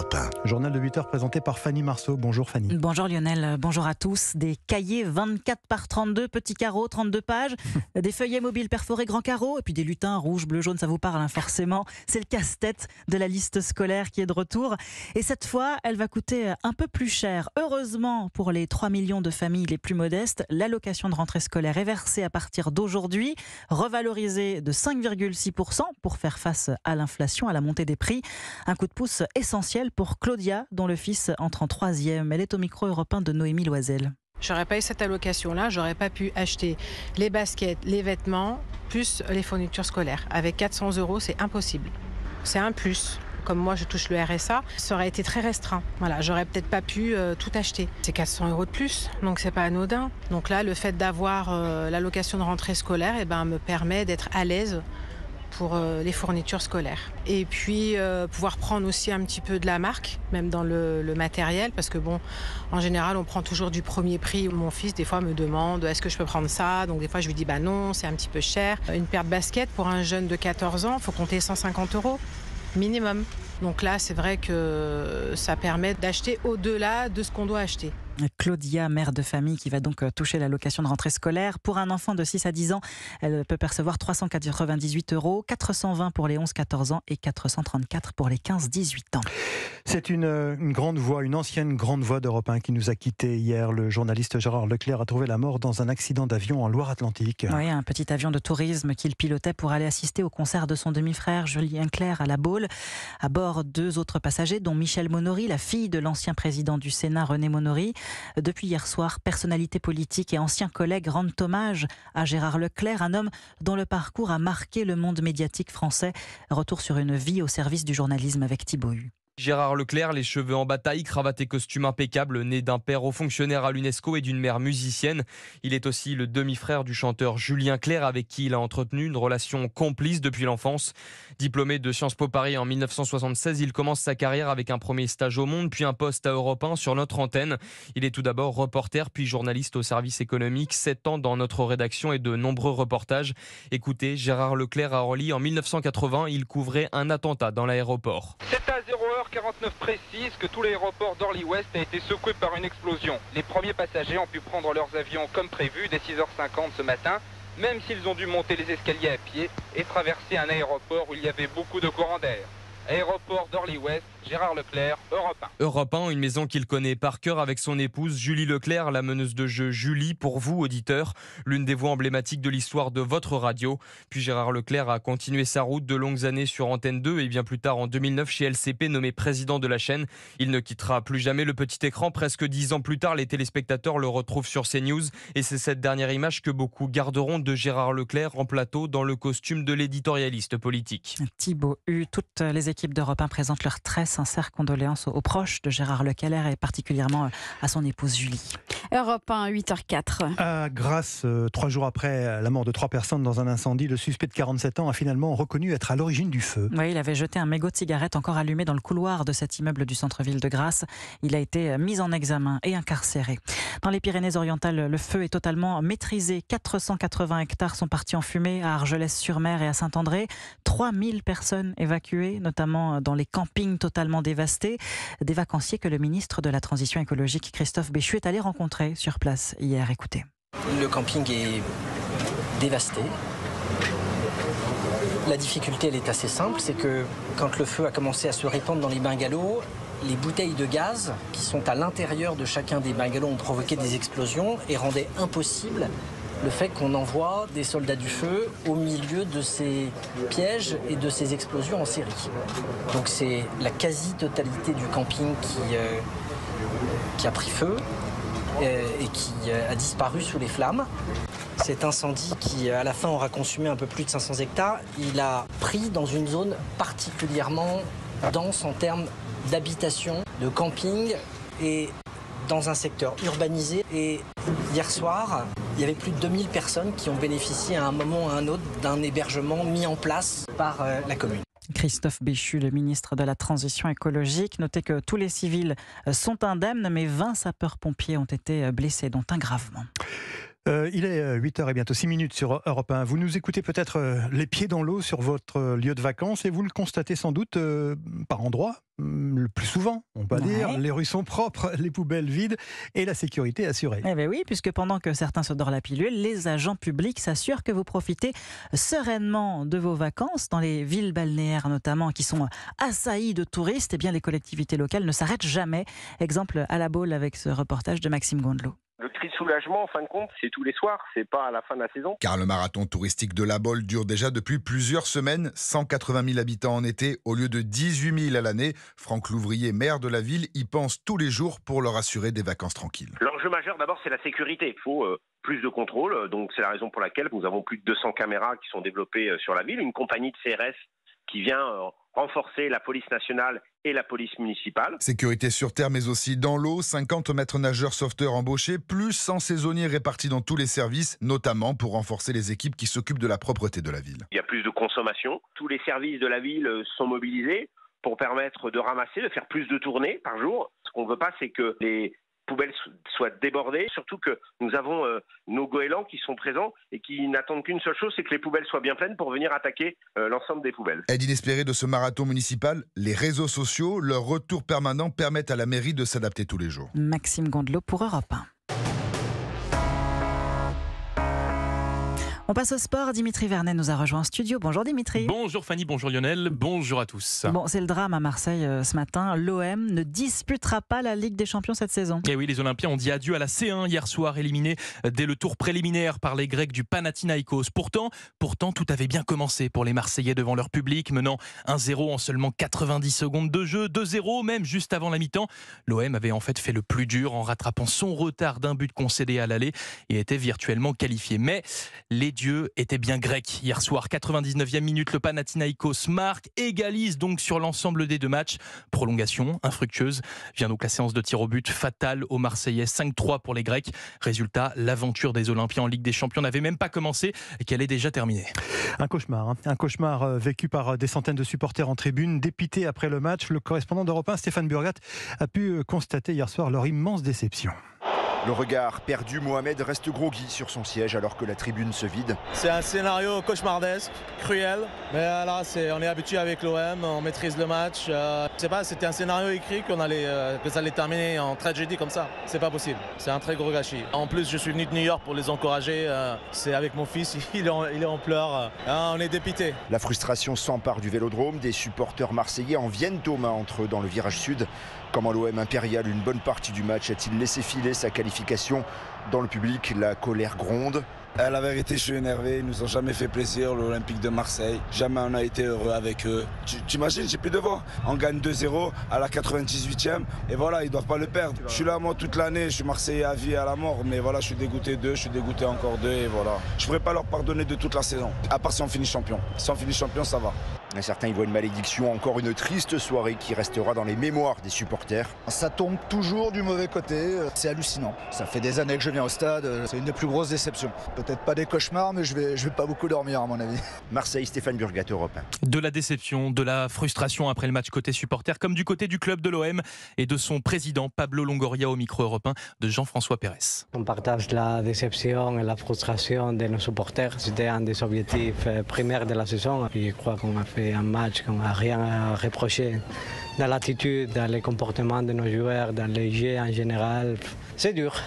Europe 1. Journal de 8h présenté par Fanny Marceau. Bonjour Fanny. Bonjour Lionel, bonjour à tous. Des cahiers 24 par 32, petits carreaux, 32 pages, des feuillets mobiles perforés grand carreau, et puis des lutins rouge, bleu, jaune, ça vous parle forcément. C'est le casse-tête de la liste scolaire qui est de retour. Et cette fois, elle va coûter un peu plus cher. Heureusement, pour les 3 millions de familles les plus modestes, l'allocation de rentrée scolaire est versée à partir d'aujourd'hui, revalorisée de 5,6% pour faire face à l'inflation, à la montée des prix. Un coup de pouce essentiel pour Claudia, dont le fils entre en 3e. Elle est au micro européen de Noémie Loisel. J'aurais pas eu cette allocation-là, j'aurais pas pu acheter les baskets, les vêtements, plus les fournitures scolaires. Avec 400 €, c'est impossible. C'est un plus. Comme moi, je touche le RSA, ça aurait été très restreint. Voilà, j'aurais peut-être pas pu tout acheter. C'est 400 € de plus, donc c'est pas anodin. Donc là, le fait d'avoir l'allocation de rentrée scolaire, me permet d'être à l'aise pour les fournitures scolaires. Et puis pouvoir prendre aussi un petit peu de la marque, même dans le matériel, parce que en général, on prend toujours du premier prix. Mon fils, des fois, me demande est-ce que je peux prendre ça. Donc des fois, je lui dis non, c'est un petit peu cher. Une paire de baskets pour un jeune de 14 ans, il faut compter 150 € minimum. Donc là, c'est vrai que ça permet d'acheter au-delà de ce qu'on doit acheter. Claudia, mère de famille, qui va donc toucher l'allocation de rentrée scolaire. Pour un enfant de 6 à 10 ans, elle peut percevoir 398 €, 420 pour les 11-14 ans et 434 pour les 15-18 ans. C'est une grande voix, une ancienne grande voix d'Europe 1 qui nous a quittés hier. Le journaliste Gérard Leclerc a trouvé la mort dans un accident d'avion en Loire-Atlantique. Oui, un petit avion de tourisme qu'il pilotait pour aller assister au concert de son demi-frère Julien Clerc à La Baule. À bord, 2 autres passagers, dont Michèle Monory, la fille de l'ancien président du Sénat René Monory. Depuis hier soir, personnalités politiques et anciens collègues rendent hommage à Gérard Leclerc, un homme dont le parcours a marqué le monde médiatique français. Retour sur une vie au service du journalisme avec Thibaut Hu. Gérard Leclerc, les cheveux en bataille, cravate et costume impeccable, né d'un père haut fonctionnaire à l'UNESCO et d'une mère musicienne. Il est aussi le demi-frère du chanteur Julien Clerc, avec qui il a entretenu une relation complice depuis l'enfance. Diplômé de Sciences Po Paris en 1976, il commence sa carrière avec un premier stage au Monde, puis un poste à Europe 1 sur notre antenne. Il est tout d'abord reporter, puis journaliste au service économique, 7 ans dans notre rédaction et de nombreux reportages. Écoutez, Gérard Leclerc à Orly, en 1980, il couvrait un attentat dans l'aéroport. C'est à 0h49 précise que tout l'aéroport d'Orly-Ouest a été secoué par une explosion. Les premiers passagers ont pu prendre leurs avions comme prévu dès 6h50 ce matin, même s'ils ont dû monter les escaliers à pied et traverser un aéroport où il y avait beaucoup de courants d'air. Aéroport d'Orly-Ouest, Gérard Leclerc, Europe 1. Europe 1, une maison qu'il connaît par cœur avec son épouse Julie Leclerc, la meneuse de jeu Julie, pour vous, auditeurs, l'une des voix emblématiques de l'histoire de votre radio. Puis Gérard Leclerc a continué sa route de longues années sur Antenne 2 et bien plus tard en 2009 chez LCP, nommé président de la chaîne. Il ne quittera plus jamais le petit écran. Presque 10 ans plus tard, les téléspectateurs le retrouvent sur CNews et c'est cette dernière image que beaucoup garderont de Gérard Leclerc en plateau dans le costume de l'éditorialiste politique. Thibaut Hu, toutes les équipes d'Europe 1 présentent leurs très sincères condoléances aux proches de Gérard Leclerc et particulièrement à son épouse Julie. Europe 1, 8h04. À Grasse, 3 jours après la mort de 3 personnes dans un incendie, le suspect de 47 ans a finalement reconnu être à l'origine du feu. Oui, il avait jeté un mégot de cigarette encore allumé dans le couloir de cet immeuble du centre-ville de Grasse. Il a été mis en examen et incarcéré. Dans les Pyrénées-Orientales, le feu est totalement maîtrisé. 480 hectares sont partis en fumée à Argelès-sur-Mer et à Saint-André. 3000 personnes évacuées, notamment dans les campings totalement dévastés. Des vacanciers que le ministre de la Transition écologique, Christophe Béchu, est allé rencontrer sur place hier. Écoutez. Le camping est dévasté. La difficulté, elle est assez simple, c'est que quand le feu a commencé à se répandre dans les bungalows, les bouteilles de gaz qui sont à l'intérieur de chacun des bungalows ont provoqué des explosions et rendaient impossible le fait qu'on envoie des soldats du feu au milieu de ces pièges et de ces explosions en série. Donc c'est la quasi-totalité du camping qui a pris feu et qui a disparu sous les flammes. Cet incendie qui, à la fin, aura consumé un peu plus de 500 hectares, il a pris dans une zone particulièrement dense en termes d'habitation, de camping et dans un secteur urbanisé. Et hier soir, il y avait plus de 2000 personnes qui ont bénéficié à un moment ou à un autre d'un hébergement mis en place par la commune. Christophe Béchu, le ministre de la Transition écologique. Notez que tous les civils sont indemnes, mais 20 sapeurs-pompiers ont été blessés, dont un gravement. Il est 8h et bientôt 6 minutes sur Europe 1. Vous nous écoutez peut-être les pieds dans l'eau sur votre lieu de vacances et vous le constatez sans doute par endroits, le plus souvent, on peut dire. Les rues sont propres, les poubelles vides et la sécurité assurée. Eh bien oui, puisque pendant que certains se dorent la pilule, les agents publics s'assurent que vous profitez sereinement de vos vacances dans les villes balnéaires notamment qui sont assaillies de touristes. Eh bien les collectivités locales ne s'arrêtent jamais. Exemple à La Baule avec ce reportage de Maxime Gondelot. Le cri de soulagement, en fin de compte, c'est tous les soirs, c'est pas à la fin de la saison. Car le marathon touristique de La Baule dure déjà depuis plusieurs semaines, 180 000 habitants en été au lieu de 18 000 à l'année. Franck Louvrier, maire de la ville, y pense tous les jours pour leur assurer des vacances tranquilles. L'enjeu majeur d'abord, c'est la sécurité. Il faut plus de contrôle, donc c'est la raison pour laquelle nous avons plus de 200 caméras qui sont développées sur la ville, une compagnie de CRS qui vient renforcer la police nationale et la police municipale. Sécurité sur terre mais aussi dans l'eau, 50 maîtres nageurs sauveteurs embauchés, plus 100 saisonniers répartis dans tous les services, notamment pour renforcer les équipes qui s'occupent de la propreté de la ville. Il y a plus de consommation, tous les services de la ville sont mobilisés pour permettre de ramasser, de faire plus de tournées par jour. Ce qu'on ne veut pas, c'est que les poubelles soient débordées, surtout que nous avons nos goélands qui sont présents et qui n'attendent qu'une seule chose, c'est que les poubelles soient bien pleines pour venir attaquer l'ensemble des poubelles. Aide inespérée de ce marathon municipal, les réseaux sociaux, leur retour permanent permettent à la mairie de s'adapter tous les jours. Maxime Gondelot pour Europe 1. On passe au sport. Dimitri Vernet nous a rejoint en studio. Bonjour Dimitri. Bonjour Fanny, bonjour Lionel, bonjour à tous. Bon, c'est le drame à Marseille ce matin. L'OM ne disputera pas la Ligue des Champions cette saison. Et oui, les Olympiens ont dit adieu à la C1 hier soir, éliminés dès le tour préliminaire par les Grecs du Panathinaïkos. Pourtant, tout avait bien commencé pour les Marseillais devant leur public, menant 1-0 en seulement 90 secondes de jeu, 2-0 même juste avant la mi-temps. L'OM avait en fait fait le plus dur en rattrapant son retard d'un but concédé à l'aller et était virtuellement qualifié. Mais les dieux étaient bien grecs. Hier soir, 99e minute, le Panathinaïkos marque, égalise donc sur l'ensemble des deux matchs. Prolongation infructueuse. Vient donc la séance de tir au but fatale aux Marseillais. 5-3 pour les Grecs. Résultat, l'aventure des Olympiens en Ligue des Champions n'avait même pas commencé et qu'elle est déjà terminée. Un cauchemar vécu par des centaines de supporters en tribune. Dépités après le match, le correspondant d'Europe 1, Stéphane Burgat, a pu constater hier soir leur immense déception. Le regard perdu, Mohamed reste groggy sur son siège alors que la tribune se vide. C'est un scénario cauchemardesque, cruel. Mais là, on est habitué avec l'OM, on maîtrise le match. Je sais pas, c'était un scénario écrit que ça allait terminer en tragédie comme ça. C'est pas possible. C'est un très gros gâchis. En plus, je suis venu de New York pour les encourager. C'est avec mon fils, il est en pleurs. On est dépité. La frustration s'empare du Vélodrome. Des supporters marseillais en viennent aux mains entre eux dans le virage sud. Comme en l'OM impérial, une bonne partie du match a-t-il laissé filer sa qualification. Dans le public, la colère gronde. La vérité, je suis énervé. Ils nous ont jamais fait plaisir, l'Olympique de Marseille. Jamais on a été heureux avec eux. T'imagines, j'ai plus de voix. On gagne 2-0 à la 98e. Et voilà, ils doivent pas le perdre. Je suis là, moi, toute l'année. Je suis Marseillais à vie et à la mort. Mais voilà, je suis dégoûté d'eux. Je suis dégoûté encore d'eux. Et voilà. Je pourrais pas leur pardonner de toute la saison. À part si on finit champion. Si on finit champion, ça va. Certains y voient une malédiction. Encore une triste soirée qui restera dans les mémoires des supporters. Ça tombe toujours du mauvais côté. C'est hallucinant. Ça fait des années que je viens au stade. C'est une des plus grosses déceptions. Peut-être pas des cauchemars, mais je vais pas beaucoup dormir à mon avis. Marseille, Stéphane Burgat, Europe 1. De la déception, de la frustration après le match côté supporter, comme du côté du club de l'OM et de son président Pablo Longoria au micro Europe 1 de Jean-François Pérez. On partage la déception et la frustration de nos supporters. C'était un des objectifs primaires de la saison. Et je crois qu'on a fait un match qu'on n'a rien à reprocher dans l'attitude, dans les comportements de nos joueurs, dans les jeux en général. C'est dur.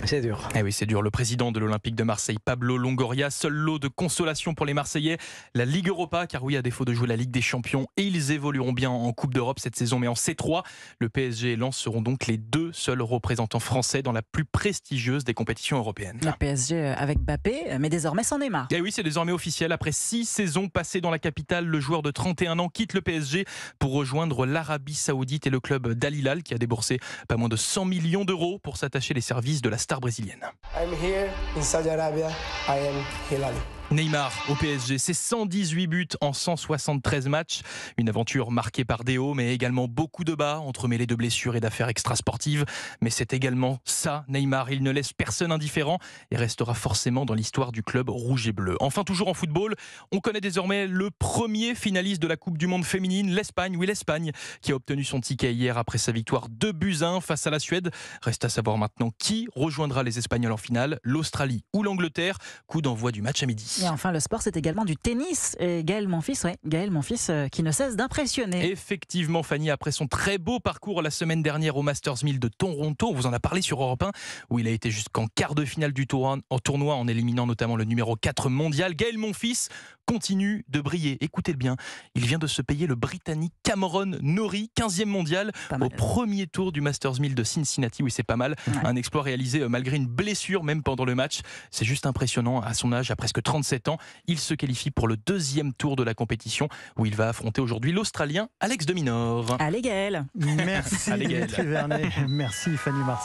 C'est dur. Eh oui, c'est dur. Le président de l'Olympique de Marseille, Pablo Longoria, seul lot de consolation pour les Marseillais, la Ligue Europa, car oui, à défaut de jouer la Ligue des Champions, et ils évolueront bien en Coupe d'Europe cette saison, mais en C3, le PSG et Lens seront donc les deux seuls représentants français dans la plus prestigieuse des compétitions européennes. Le PSG avec Mbappé, mais désormais sans Neymar. Eh oui, c'est désormais officiel. Après 6 saisons passées dans la capitale, le joueur de 31 ans quitte le PSG pour rejoindre l'Arabie Saoudite et le club d'Al Hilal, qui a déboursé pas moins de 100 millions d'euros pour s'attacher les services de la star brésilienne. I'm here in Saudi Arabia. I am Hilali. Neymar au PSG, c'est 118 buts en 173 matchs. Une aventure marquée par des hauts, mais également beaucoup de bas, entremêlés de blessures et d'affaires extrasportives. Mais c'est également ça, Neymar. Il ne laisse personne indifférent et restera forcément dans l'histoire du club rouge et bleu. Enfin, toujours en football, on connaît désormais le premier finaliste de la Coupe du Monde féminine, l'Espagne. Oui, l'Espagne, qui a obtenu son ticket hier après sa victoire 2-1 face à la Suède. Reste à savoir maintenant qui rejoindra les Espagnols en finale, l'Australie ou l'Angleterre. Coup d'envoi du match à midi. Et enfin, le sport, c'est également du tennis. Et Gaël Monfils, qui ne cesse d'impressionner. Effectivement, Fanny, après son très beau parcours la semaine dernière au Masters 1000 de Toronto, on vous en a parlé sur Europe 1, où il a été jusqu'en quart de finale du tournoi en éliminant notamment le numéro 4 mondial. Gaël Monfils continue de briller. Écoutez bien, il vient de se payer le Britannique Cameron Norrie, 15e mondial, au premier tour du Masters 1000 de Cincinnati. Oui, c'est pas mal. Ouais. Un exploit réalisé malgré une blessure, même pendant le match. C'est juste impressionnant. À son âge, à presque 37 ans, il se qualifie pour le deuxième tour de la compétition, où il va affronter aujourd'hui l'Australien Alex de Minaur. Allez Gaël. Merci Dimitri Vernet. Merci Fanny Marceau.